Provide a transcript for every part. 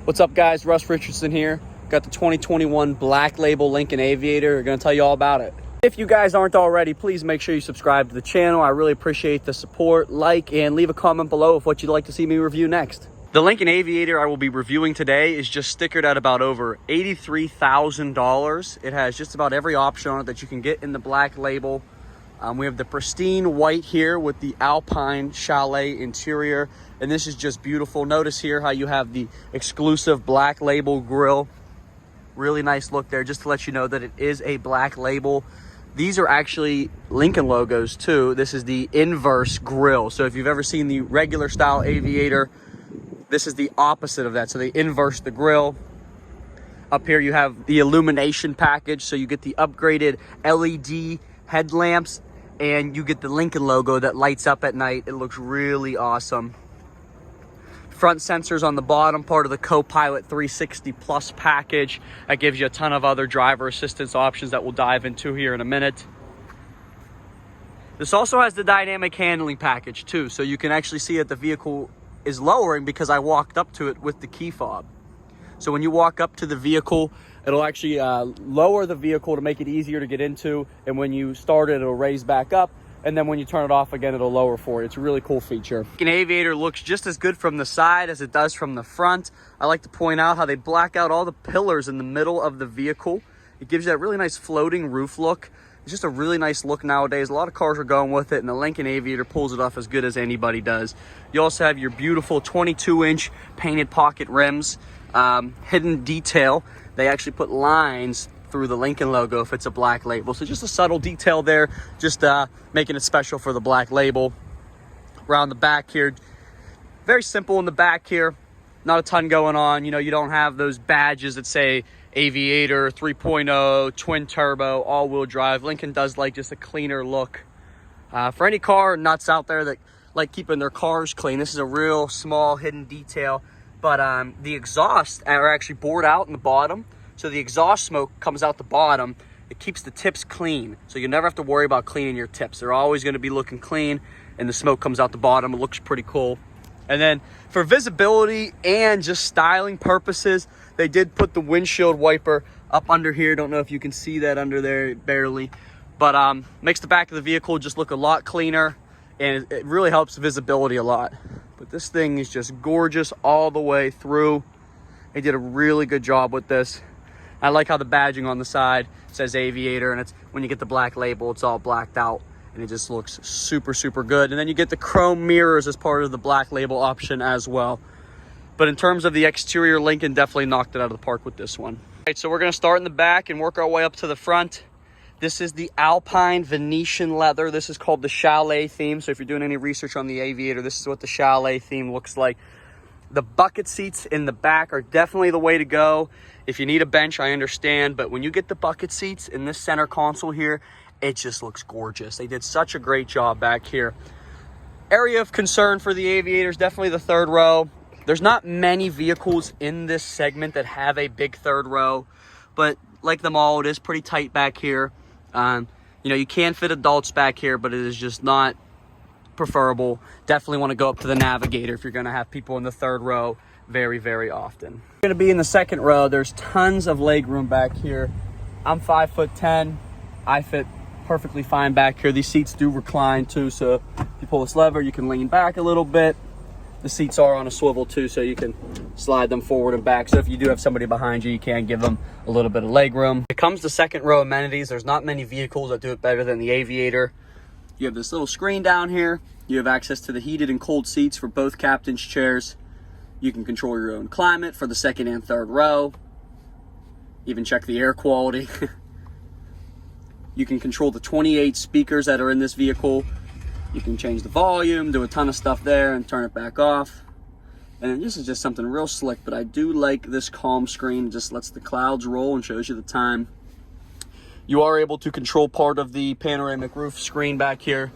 What's up, guys? Russ Richardson here. Got the 2021 Black Label Lincoln Aviator. We're going to tell you all about it. If you guys aren't already, please make sure you subscribe to the channel. I really appreciate the support. Like and leave a comment below of what you'd like to see me review next. The Lincoln Aviator I will be reviewing today is just stickered at about over $83,000. It has just about every option on it that you can get in the Black Label. We have the pristine white here with the Alpine Chalet interior, and this is just beautiful. Notice here how you have the exclusive Black Label grille. Really nice look there, just to let you know that it is a Black Label. These are actually Lincoln logos too. This is the inverse grille. So if you've ever seen the regular style Aviator, this is the opposite of that. So they inverse the grille. Up here you have the illumination package, so you get the upgraded LED headlamps, and you get the Lincoln logo that lights up at night. It looks really awesome. Front sensors on the bottom, part of the Co-Pilot 360 Plus package. That gives you a ton of other driver assistance options that we'll dive into here in a minute. This also has the dynamic handling package too, so you can actually see that the vehicle is lowering because I walked up to it with the key fob. So when you walk up to the vehicle, it'll actually lower the vehicle to make it easier to get into. And when you start it, it'll raise back up. And then when you turn it off again, it'll lower for you. It's a really cool feature. An Aviator looks just as good from the side as it does from the front. I like to point out how they black out all the pillars in the middle of the vehicle. It gives you that really nice floating roof look. It's just a really nice look nowadays. A lot of cars are going with it, and the Lincoln Aviator pulls it off as good as anybody does. You also have your beautiful 22-inch painted pocket rims. Hidden detail, they actually put lines through the Lincoln logo if it's a Black Label. So just a subtle detail there, just making it special for the Black Label. Around the back here, very simple in the back here. Not a ton going on. You know, you don't have those badges that say Aviator 3.0, twin turbo, all-wheel drive. Lincoln does like just a cleaner look. For any car nuts out there that like keeping their cars clean, this is a real small hidden detail. But the exhausts are actually bored out in the bottom. So the exhaust smoke comes out the bottom. It keeps the tips clean. So you never have to worry about cleaning your tips. They're always going to be looking clean, and the smoke comes out the bottom. It looks pretty cool. And then for visibility and just styling purposes, they did put the windshield wiper up under here. Don't know if you can see that under there, barely. But makes the back of the vehicle just look a lot cleaner, and it really helps visibility a lot. But this thing is just gorgeous all the way through. They did a really good job with this. I like how the badging on the side says Aviator, and it's when you get the Black Label, it's all blacked out, and it just looks super, super good. And then you get the chrome mirrors as part of the Black Label option as well. But in terms of the exterior, Lincoln definitely knocked it out of the park with this one. All right, so we're gonna start in the back and work our way up to the front. This is the Alpine Venetian leather. This is called the Chalet theme. So if you're doing any research on the Aviator, this is what the Chalet theme looks like. The bucket seats in the back are definitely the way to go. If you need a bench, I understand. But when you get the bucket seats in this center console here, it just looks gorgeous. They did such a great job back here. Area of concern for the Aviator is definitely the third row. There's not many vehicles in this segment that have a big third row. But like them all, it is pretty tight back here. You know, you can fit adults back here, but it is just not preferable. Definitely want to go up to the Navigator if you're going to have people in the third row very, very often. You're going to be in the second row. There's tons of leg room back here. I'm 5'10". I fit perfectly fine back here. These seats do recline too, so if you pull this lever, you can lean back a little bit. The seats are on a swivel too, so you can slide them forward and back. So if you do have somebody behind you, you can give them a little bit of leg room. When it comes to second row amenities, there's not many vehicles that do it better than the Aviator. You have this little screen down here. You have access to the heated and cold seats for both captain's chairs. You can control your own climate for the second and third row. Even check the air quality. You can control the 28 speakers that are in this vehicle. You can change the volume, do a ton of stuff there, and turn it back off. And this is just something real slick, but I do like this calm screen. It just lets the clouds roll and shows you the time. You are able to control part of the panoramic roof screen back here.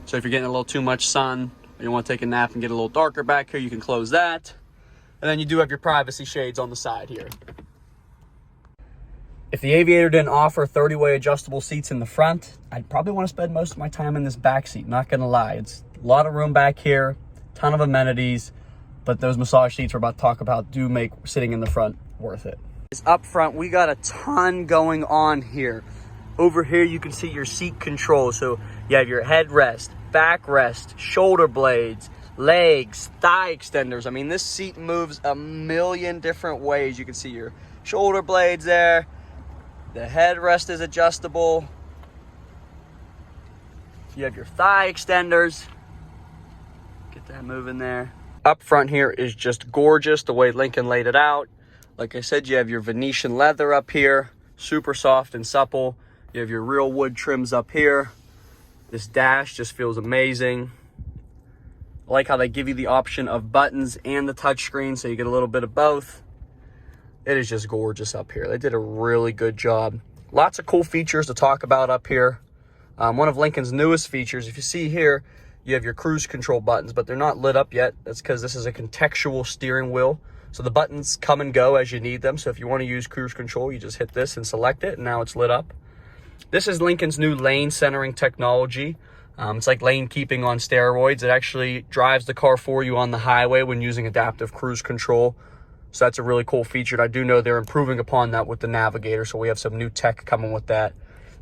So if you're getting a little too much sun, or you want to take a nap and get a little darker back here, you can close that. And then you do have your privacy shades on the side here. If the Aviator didn't offer 30-way adjustable seats in the front, I'd probably want to spend most of my time in this back seat, not gonna lie. It's a lot of room back here, ton of amenities, but those massage seats we're about to talk about do make sitting in the front worth it. Up front, we got a ton going on here. Over here, you can see your seat control. So you have your headrest, backrest, shoulder blades, legs, thigh extenders. I mean, this seat moves a million different ways. You can see your shoulder blades there. The headrest is adjustable. You have your thigh extenders. Get that moving there. Up front here is just gorgeous the way Lincoln laid it out. Like I said, you have your Venetian leather up here, super soft and supple. You have your real wood trims up here. This dash just feels amazing. I like how they give you the option of buttons and the touchscreen, so you get a little bit of both. It is just gorgeous up here. They did a really good job. Lots of cool features to talk about up here. One of Lincoln's newest features, if you see here, you have your cruise control buttons, but they're not lit up yet. That's because this is a contextual steering wheel. So the buttons come and go as you need them. So if you want to use cruise control, you just hit this and select it, and now it's lit up. This is Lincoln's new lane centering technology. It's like lane keeping on steroids. It actually drives the car for you on the highway when using adaptive cruise control. So that's a really cool feature. And I do know they're improving upon that with the Navigator. So we have some new tech coming with that.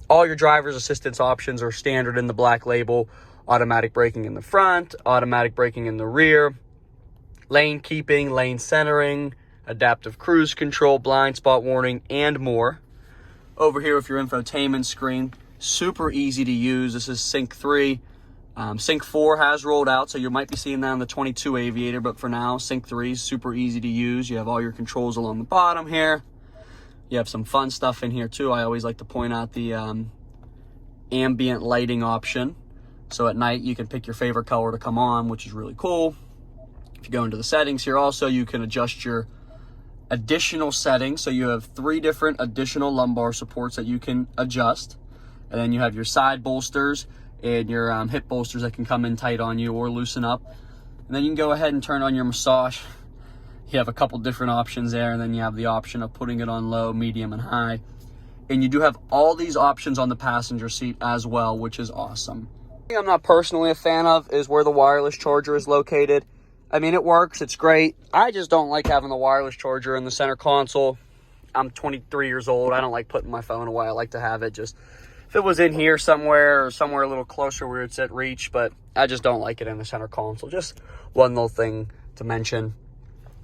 All your driver's assistance options are standard in the black label. Automatic braking in the front, automatic braking in the rear, lane keeping, lane centering, adaptive cruise control, blind spot warning, and more. Over here with your infotainment screen, super easy to use. This is Sync 3. Sync 4 has rolled out, so you might be seeing that on the 22 Aviator, but for now, Sync 3 is super easy to use. You have all your controls along the bottom here. You have some fun stuff in here too. I always like to point out the ambient lighting option. So at night, you can pick your favorite color to come on, which is really cool. If you go into the settings here also, you can adjust your additional settings. So you have 3 different additional lumbar supports that you can adjust. And then you have your side bolsters and your hip bolsters that can come in tight on you or loosen up. And then you can go ahead and turn on your massage. You have a couple different options there, and then you have the option of putting it on low, medium, and high. And you do have all these options on the passenger seat as well, which is awesome. The thing I'm not personally a fan of is where the wireless charger is located. I mean, it works, it's great. I just don't like having the wireless charger in the center console. I'm 23 years old. I don't like putting my phone away. I like to have it just, if it was in here somewhere or somewhere a little closer where it's at reach, but I just don't like it in the center console. Just one little thing to mention.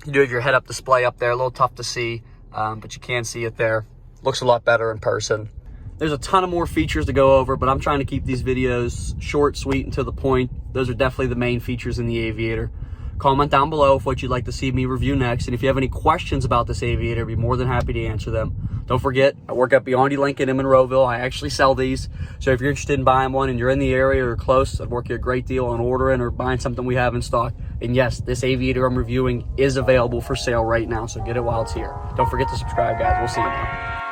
You do have your head-up display up there, a little tough to see, but you can see it there. Looks a lot better in person. There's a ton of more features to go over, but I'm trying to keep these videos short, sweet, and to the point. Those are definitely the main features in the Aviator. Comment down below what you'd like to see me review next, and if you have any questions about this Aviator, I'd be more than happy to answer them. Don't forget, I work at Beyond Lincoln in Monroeville. I actually sell these, so if you're interested in buying one and you're in the area or close, I'd work you a great deal on ordering or buying something we have in stock. And yes, this Aviator I'm reviewing is available for sale right now, so get it while it's here. Don't forget to subscribe, guys. We'll see you now.